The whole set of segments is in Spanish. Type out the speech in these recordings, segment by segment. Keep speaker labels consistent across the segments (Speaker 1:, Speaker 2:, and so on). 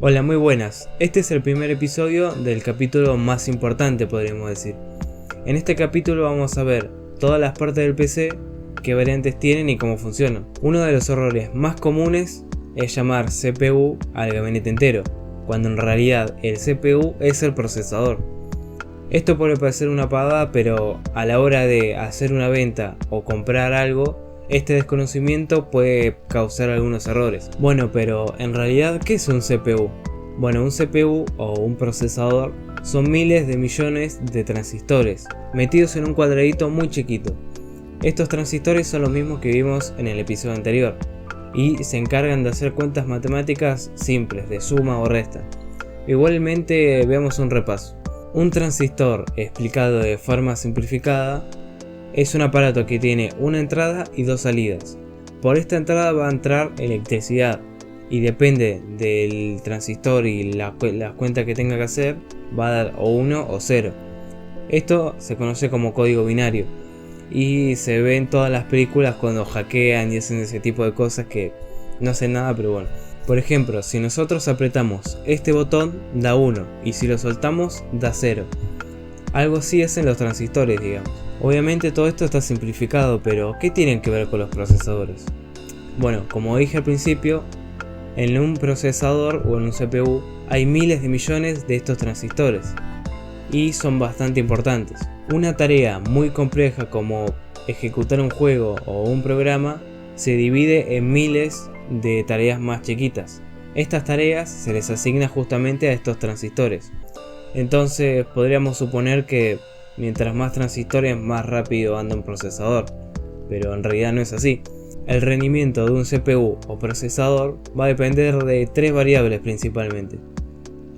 Speaker 1: Hola, muy buenas. Este es el primer episodio del capítulo más importante, podríamos decir. En este capítulo vamos a ver todas las partes del PC, qué variantes tienen y cómo funcionan. Uno de los errores más comunes es llamar CPU al gabinete entero, cuando en realidad el CPU es el procesador. Esto puede parecer una pavada, pero a la hora de hacer una venta o comprar algo, este desconocimiento puede causar algunos errores. Bueno, pero en realidad, ¿qué es un CPU? Bueno, un CPU o un procesador son miles de millones de transistores metidos en un cuadradito muy chiquito. Estos transistores son los mismos que vimos en el episodio anterior y se encargan de hacer cuentas matemáticas simples de suma o resta. Igualmente, veamos un repaso. Un transistor, explicado de forma simplificada, es un aparato que tiene una entrada y dos salidas. Por esta entrada va a entrar electricidad y depende del transistor y la cuenta que tenga que hacer, va a dar o 1 o 0. Esto se conoce como código binario y se ve en todas las películas cuando hackean y hacen ese tipo de cosas que no hacen nada, pero bueno. Por ejemplo, si nosotros apretamos este botón da 1 y si lo soltamos da 0. Algo así hacen los transistores, digamos. Obviamente todo esto está simplificado, pero ¿qué tienen que ver con los procesadores? Bueno, como dije al principio, en un procesador o en un CPU hay miles de millones de estos transistores y son bastante importantes. Una tarea muy compleja como ejecutar un juego o un programa se divide en miles de tareas más chiquitas. Estas tareas se les asigna justamente a estos transistores. Entonces podríamos suponer que mientras más transistores más rápido anda un procesador, pero en realidad no es así. El rendimiento de un CPU o procesador va a depender de tres variables principalmente: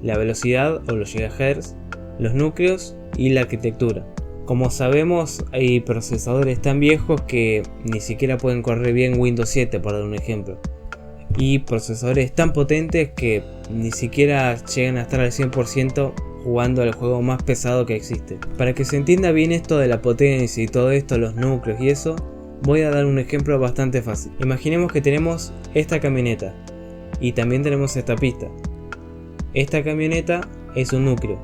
Speaker 1: la velocidad o los gigahertz, los núcleos y la arquitectura. Como sabemos, hay procesadores tan viejos que ni siquiera pueden correr bien Windows 7, por dar un ejemplo, y procesadores tan potentes que ni siquiera llegan a estar al 100% jugando al juego más pesado que existe. Para que se entienda bien esto de la potencia y todo esto, los núcleos y eso, voy a dar un ejemplo bastante fácil. Imaginemos que tenemos esta camioneta y también tenemos esta pista. Esta camioneta es un núcleo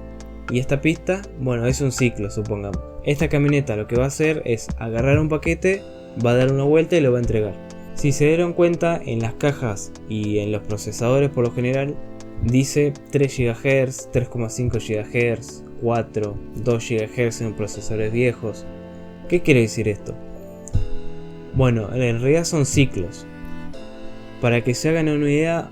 Speaker 1: y esta pista, bueno, es un ciclo, supongamos. Esta camioneta lo que va a hacer es agarrar un paquete, va a dar una vuelta y lo va a entregar. Si se dieron cuenta, en las cajas y en los procesadores por lo general dice 3 GHz, 3,5 GHz, 4, 2 GHz en procesadores viejos. ¿Qué quiere decir esto? Bueno, en realidad son ciclos. Para que se hagan una idea,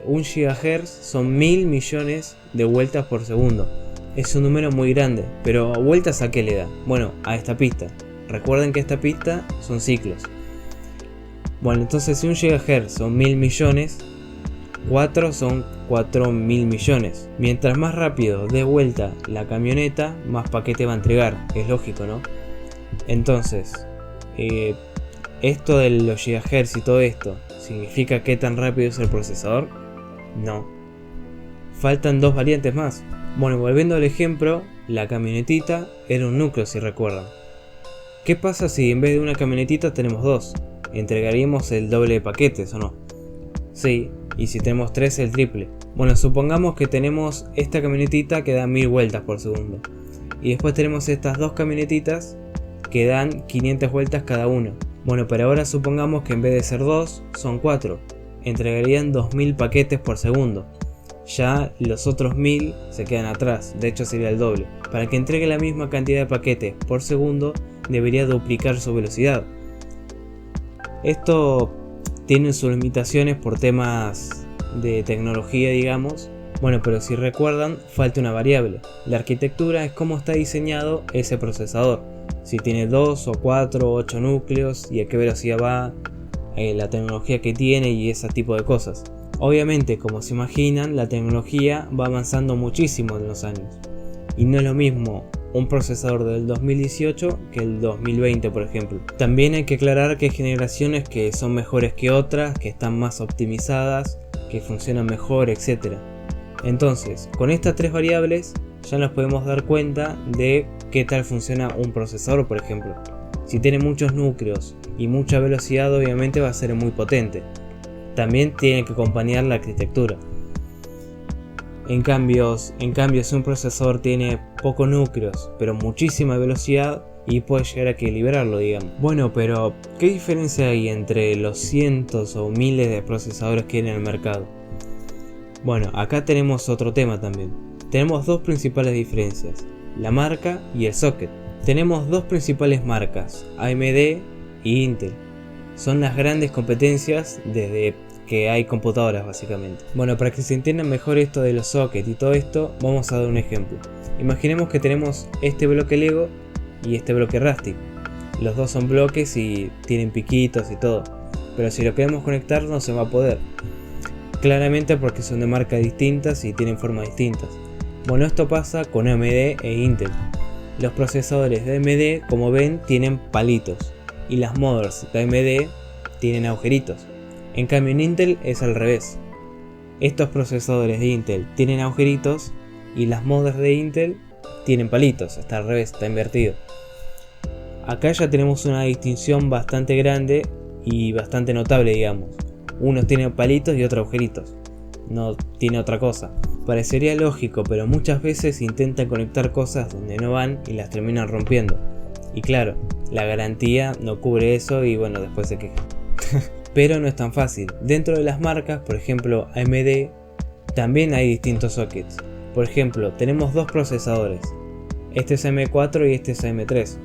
Speaker 1: 1 GHz son 1000 millones de vueltas por segundo. Es un número muy grande, pero ¿vueltas a qué le da? Bueno, a esta pista. Recuerden que esta pista son ciclos. Bueno, entonces si 1 GHz son 1000 millones, 4 son 4000 millones. Mientras más rápido dé vuelta la camioneta, más paquete va a entregar. Es lógico, ¿no? Entonces, esto de los gigahertz y todo esto, ¿significa qué tan rápido es el procesador? No. Faltan dos variantes más. Bueno, volviendo al ejemplo, la camionetita era un núcleo, si recuerdan. ¿Qué pasa si en vez de una camionetita tenemos dos? ¿Entregaríamos el doble de paquetes o no? Sí, y si tenemos 3 el triple. Bueno, supongamos que tenemos esta camionetita que da 1000 vueltas por segundo. Y después tenemos estas dos camionetitas que dan 500 vueltas cada uno. Bueno, pero ahora supongamos que en vez de ser 2, son 4. Entregarían 2000 paquetes por segundo. Ya los otros 1000 se quedan atrás, de hecho sería el doble. Para que entregue la misma cantidad de paquetes por segundo, debería duplicar su velocidad. Esto tiene sus limitaciones por temas de tecnología, digamos. Bueno, pero si recuerdan, falta una variable. La arquitectura es cómo está diseñado ese procesador. Si tiene 2 o 4 o 8 núcleos y a qué velocidad va, la tecnología que tiene y ese tipo de cosas. Obviamente, como se imaginan, la tecnología va avanzando muchísimo en los años. Y no es lo mismo un procesador del 2018 que el 2020, por ejemplo. También hay que aclarar que hay generaciones que son mejores que otras, que están más optimizadas, que funcionan mejor, etc. Entonces, con estas tres variables ya nos podemos dar cuenta de qué tal funciona un procesador, por ejemplo. Si tiene muchos núcleos y mucha velocidad, obviamente va a ser muy potente. También tiene que acompañar la arquitectura. En cambio, si un procesador tiene pocos núcleos, pero muchísima velocidad, y puede llegar a equilibrarlo, digamos. Bueno, pero ¿qué diferencia hay entre los cientos o miles de procesadores que hay en el mercado? Bueno, acá tenemos otro tema también. Tenemos dos principales diferencias, la marca y el socket. Tenemos dos principales marcas, AMD y Intel. Son las grandes competencias desde que hay computadoras básicamente. Bueno, para que se entienda mejor esto de los sockets y todo esto, vamos a dar un ejemplo. Imaginemos que tenemos este bloque Lego y este bloque Rastic. Los dos son bloques y tienen piquitos y todo, pero si lo queremos conectar no se va a poder. Claramente porque son de marcas distintas y tienen formas distintas. Bueno, esto pasa con AMD e Intel. Los procesadores de AMD, como ven, tienen palitos y las mothers de AMD tienen agujeritos. En cambio en Intel es al revés. Estos procesadores de Intel tienen agujeritos y las mothers de Intel tienen palitos, está al revés, está invertido. Acá ya tenemos una distinción bastante grande y bastante notable, digamos. Uno tiene palitos y otro agujeritos, no tiene otra cosa. Parecería lógico, pero muchas veces intentan conectar cosas donde no van y las terminan rompiendo. Y claro, la garantía no cubre eso y bueno, después se quejan. Pero no es tan fácil. Dentro de las marcas, por ejemplo AMD, también hay distintos sockets. Por ejemplo, tenemos dos procesadores. Este es AM4 y este es AM3.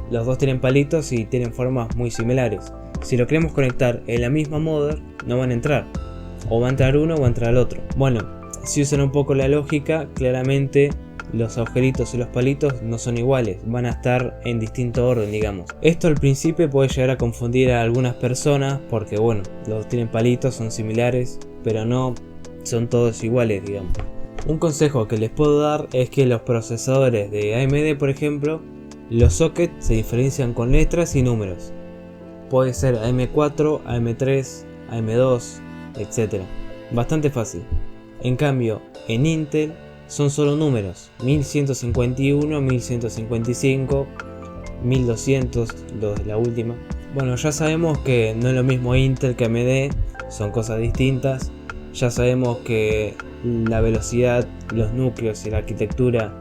Speaker 1: Los dos tienen palitos y tienen formas muy similares. Si lo queremos conectar en la misma mother, no van a entrar. O va a entrar uno o va a entrar el otro. Bueno, si usan un poco la lógica, claramente los agujeritos y los palitos no son iguales, van a estar en distinto orden, digamos. Esto al principio puede llegar a confundir a algunas personas porque bueno, los tienen palitos, son similares, pero no son todos iguales, digamos. Un consejo que les puedo dar es que los procesadores de AMD, por ejemplo, los sockets se diferencian con letras y números. Puede ser AM4, AM3, AM2, etc. Bastante fácil. En cambio, en Intel son solo números, 1151, 1155, 1200, la última. Bueno, ya sabemos que no es lo mismo Intel que AMD, son cosas distintas. Ya sabemos que la velocidad, los núcleos y la arquitectura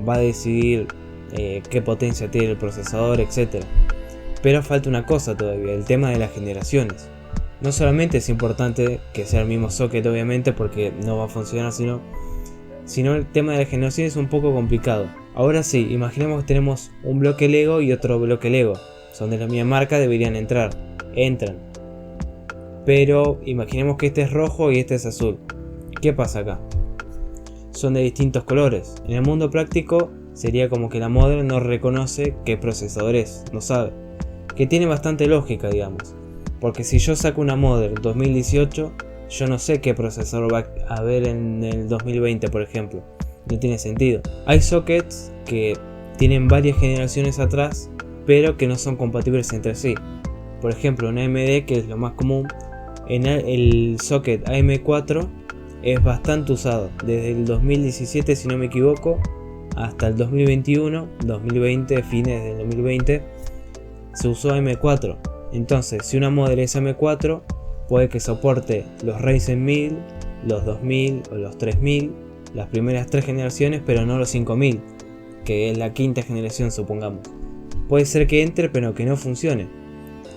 Speaker 1: va a decidir qué potencia tiene el procesador, etc. Pero falta una cosa todavía, el tema de las generaciones. No solamente es importante que sea el mismo socket, obviamente, porque no va a funcionar sino el tema de la generación es un poco complicado. Ahora sí, imaginemos que tenemos un bloque Lego y otro bloque Lego. Son de la misma marca, deberían entrar. Entran. Pero imaginemos que este es rojo y este es azul. ¿Qué pasa acá? Son de distintos colores. En el mundo práctico sería como que la mother no reconoce qué procesador es, no sabe. Que tiene bastante lógica, digamos. Porque si yo saco una mother 2018, yo no sé qué procesador va a haber en el 2020, por ejemplo. No tiene sentido. Hay sockets que tienen varias generaciones atrás, pero que no son compatibles entre sí. Por ejemplo, en AMD, que es lo más común, en el socket AM4 es bastante usado. Desde el 2017, si no me equivoco, hasta el 2021, 2020, fines del 2020, se usó AM4. Entonces, si una mother es AM4, puede que soporte los Ryzen 1000, los 2000 o los 3000, las primeras 3 generaciones, pero no los 5000, que es la quinta generación, supongamos. Puede ser que entre, pero que no funcione.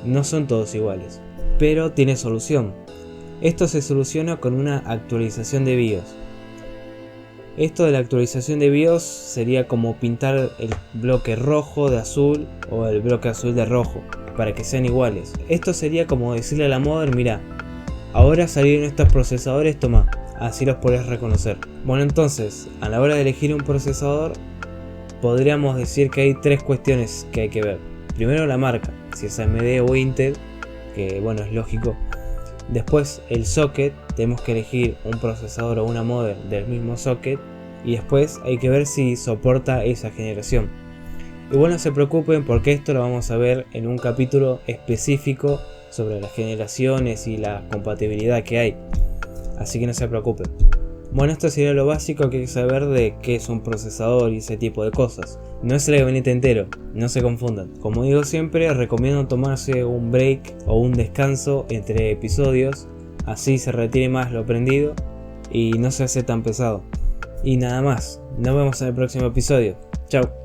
Speaker 1: No son todos iguales, pero tiene solución. Esto se soluciona con una actualización de BIOS. Esto de la actualización de BIOS sería como pintar el bloque rojo de azul o el bloque azul de rojo, para que sean iguales. Esto sería como decirle a la mother: mira, ahora salieron estos procesadores, toma, así los podés reconocer. Bueno, entonces, a la hora de elegir un procesador, podríamos decir que hay tres cuestiones que hay que ver. Primero, la marca, si es AMD o Intel, que bueno, es lógico. Después, el socket, tenemos que elegir un procesador o una mother del mismo socket. Y después hay que ver si soporta esa generación. Igual no se preocupen, porque esto lo vamos a ver en un capítulo específico sobre las generaciones y la compatibilidad que hay. Así que no se preocupen. Bueno, esto sería lo básico que hay que saber de qué es un procesador y ese tipo de cosas. No es el gabinete entero, no se confundan. Como digo siempre, recomiendo tomarse un break o un descanso entre episodios. Así se retiene más lo aprendido y no se hace tan pesado. Y nada más, nos vemos en el próximo episodio. Chao.